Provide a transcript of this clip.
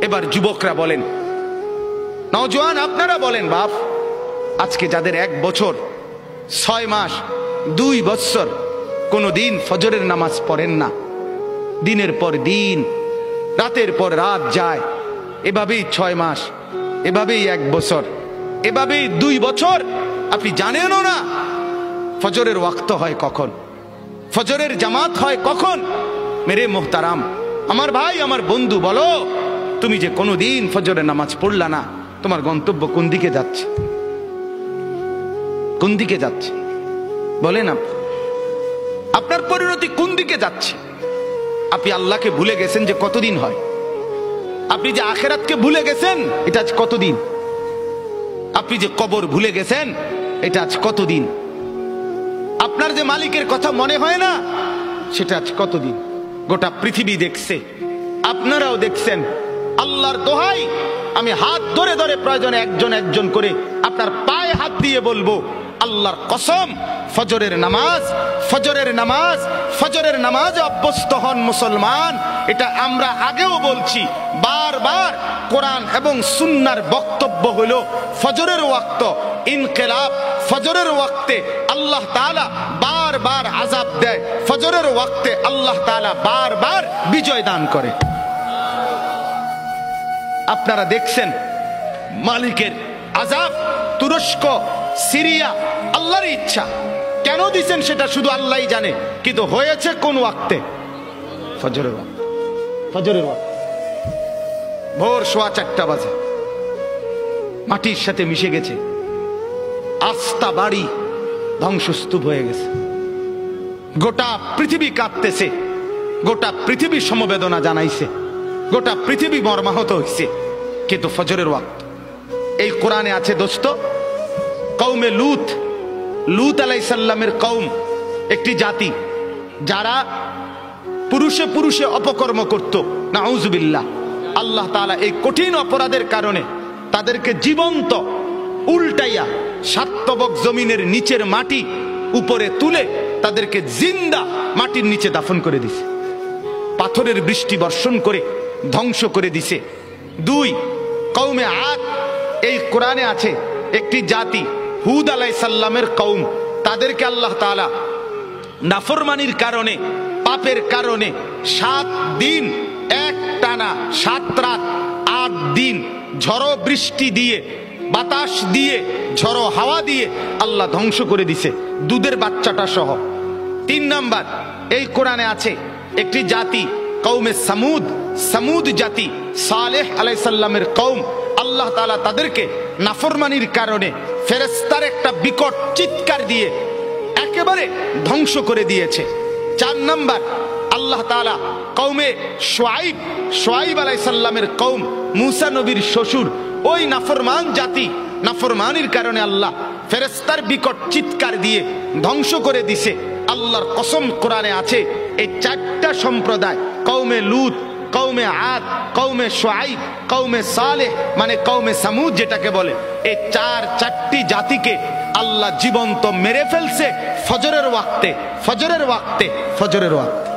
এবার যুবকরা বলেন, নওজোয়ান আপনারা বলেন, বাপ আজকে যাদের 1 বছর 6 মাস 2 বছর কোনদিন ফজরের নামাজ পড়েন না, দিনের পর দিন রাতের পর রাত যায়, এভাবেই 6 মাস, এভাবেই 1 বছর, এভাবেই 2 বছর, আপনি জানেনও না ফজরের ওয়াক্ত হয় কখন, ফজরের জামাত হয় কখন। মেরে মোহতারাম, আমার ভাই, আমার বন্ধু, বলো তুমি যে কোনোদিন ফজরের নামাজ পড়লা না, তোমার গন্তব্য কোন দিকে যাচ্ছে? কোন দিকে যাচ্ছে বলেন? আপনার পরিণতি কোন দিকে যাচ্ছে? আপনি আল্লাহকে ভুলে গেছেন যে কতদিন হয়? আপনি যে আখেরাতকে ভুলে গেছেন এটা আজ কতদিন? আপনি যে কবর ভুলে গেছেন এটা আজ কতদিন? আপনার যে মালিকের কথা মনে হয় না সেটা আজ কতদিন? গোটা পৃথিবী দেখছে, আপনারাও দেখছেন। আল্লাহর দোহাই, আমি হাত ধরে ধরে প্রয়োজনে একজন একজন করে আপনার পায়ে হাত দিয়ে বলবো, আল্লাহর কসম, ফজরের নামাজ, ফজরের নামাজ, ফজরের নামাজ অভ্যস্ত হন মুসলমান। এটা আমরা আগেও বলছি বারবার। কোরআন এবং সুন্নাহর বক্তব্য হলো ফজরের ওয়াক্ত ইনকিলাব, ফজরের ওয়াক্তে আল্লাহ তাআলা বারবার আযাব দেয়, ফজরের ওয়াক্তে আল্লাহ তাআলা বারবার বিজয় দান করে। আপনারা দেখছেন মালিকের আযাব, তুরস্ক, সিরিয়া, আল্লাহর ইচ্ছা। কেন দিচ্ছেন সেটা শুধু আল্লাহই জানে, কিন্তু হয়েছে কোন ওয়াক্তে? ফজরের ওয়াক্ত। ফজরের ওয়াক্ত ভোর 4:15 বাজে, মাটির সাথে মিশে গেছে, আস্থা বাড়ি ধ্বংসস্তূপ হয়ে গেছে, গোটা পৃথিবী কাঁদতেছে, গোটা পৃথিবী সমবেদনা জানাইছে, গোটা পৃথিবী মর্মাহত হয়েছে, কিন্তু ফজরের ওয়াক্ত। এই কোরআনে আছে দোস্ত, কওমে লূত, লূত আলাইহিস সালামের কওম একটি জাতি যারা পুরুষে পুরুষে অপকর্ম করত, নাউজুবিল্লাহ। আল্লাহ তাআলা এই কঠিন অপরাধের কারণে তাদেরকে জীবন্ত উল্টাইয়া সাতবক জমিনের নিচের মাটি উপরে তুলে তাদেরকে জিন্দা মাটির নিচে দাফন করে দিছে, পাথরের বৃষ্টি বর্ষণ করে ধ্বংস করে দিছে। 2, কওমে আদ, এই কোরআনে আছে একটি জাতি, হুদ আলাইহিস সালামের কওম, তাদেরকে আল্লাহ তাআলা নাফরমানির কারণে, পাপের কারণে 7 দিন এক টানা 7 রাত 8 দিন ঝড়ো বৃষ্টি দিয়ে, বাতাস দিয়ে, ঝড়ো হাওয়া দিয়ে আল্লাহ ধ্বংস করে দিছে, দুধের বাচ্চাটা সহ। 3 নাম্বার, এই কোরআনে আছে একটি জাতি, কওমে সামুদ, সামুদ জাতি, সালেহ আলাইহিস সালামের কওম, আল্লাহ তাআলা তাদেরকে নাফরমানির কারণে ফেরেশতার একটা বিকট চিৎকার দিয়ে একেবারে ধ্বংস করে দিয়েছে। 4 নাম্বার, আল্লাহ তাআলা কওমে শুআইব, শুআইব আলাইহিস সালামের কওম, মুসা নবীর শ্বশুর, ওই নাফরমান জাতি, নাফরমানির কারণে আল্লাহ ফেরেশতার বিকট চিৎকার দিয়ে ধ্বংস করে দিছে। আল্লাহর কসম, কোরআনে আছে এই 4টা সম্প্রদায়, কওমে লূত, কওমে আদ, কওমে শুআইব, কওমে সালেহ, মানে কওমে সামুদ যেটাকে বলে, এই 4টি জাতিকে আল্লাহ জীবন্ত মেরে ফেলছে ফজরের ওয়াক্তে, ফজরের ওয়াক্তে, ফজরের ওয়াক্তে।